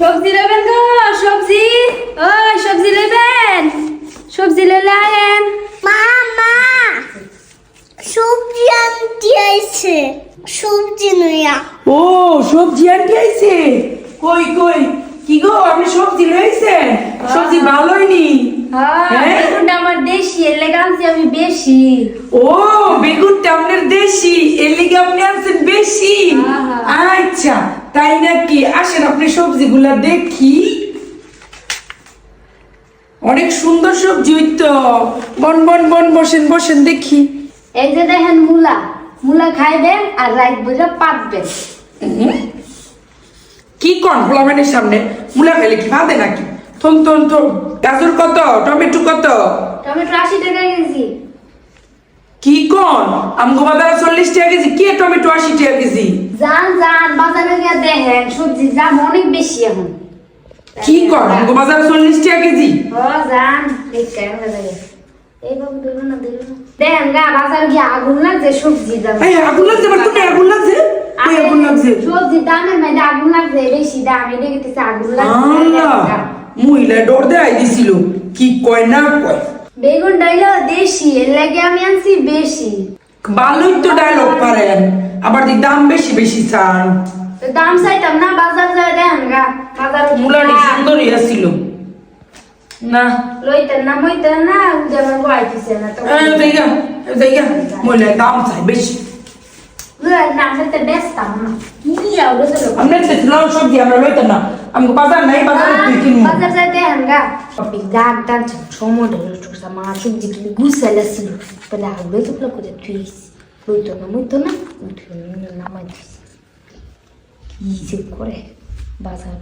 সবজি নেবেন তো? সবজি, ওই সবজি নেবেন? সবজি লেলে আয়েন। মা সবজি আনতে আইছে সবজি নয়া। ও সবজি আনতে আইছে। কই কই কি গো আপনি সবজি লইছেন? সবজি ভালোই নি। হ্যাঁ, বেগুনটা আমার দেশি, এর লেগে আনছি আমি বেশি। ও বেগুনটা আপনার দেশি, এর লিগে আপনি আনছেন বেশি। আচ্ছা তাই নাকি? আসেন আপনি সবজিগুলা দেখি। অনেক সুন্দর সবজি হইতো। বন বন বন বসেন বসেন দেখি। এই যে দেখেন মূলা, মূলা খাইবেন আর রাত বুঝে পাতবেন। কি কন ফ্লামেনের সামনে মুলা ফেলে কি বাদে নাকি? থন থন থন। গাজর কত? টমেটো কত? টমেটো 80 টাকা কেজি। কি কন আমগো বাজারে 40 টাকা কেজি, কে টমেটো 80 টাকা কেজি? যান যান বাজারে গিয়ে দেখেন, সবজির দাম অনেক বেশি এখন। কি কন আমগো বাজারে 40 টাকা কেজি? যান দেখতে লাগে। এই বাবু দিল না দিল না। দেখেন গা বাজার গিয়ে আগুন লাগছে সবজির দাম। এই আগুন লাগছে, আমার কোনে আগুন লাগছে? কই আগুন লাগছে? সবজির দামের মধ্যে আগুন লাগছে, বেশি দাম, এটা দেখতেছে আগুন লাগছে। আল্লাহ, মহিলা ডর দেয় দিছিল। কি কয় না কয়? বেগুন ডাইলো দেশি, এর লাগে আমি আনছি বেশি। ভালোই তো ডায়লগ পারেন, আবার দি দাম বেশি বেশি চান। তো দাম চাইতাম না, বাজার যায় দেখেন গা বাজার মুলাটি সুন্দরই আছিল না। লইতেন না মইতেন না, যেমন বয়াইতেছে না তো মহিলা দাম চাই বেশি। না খেতে বেচতাম না, কি আউলো তো আমরা লাউ সবজি আমরা লইতাম না, আমি বাজার নাই, বাজারে তুই কিনবো। বাজার যায় দেখেন গা গান টানছে সমুদ্র মা সবজি কিনে গুছাইলা ছিল, বলে আউলো তো করে তুই লইতো না মইতো না নামাই দিস কি যে করে বাজার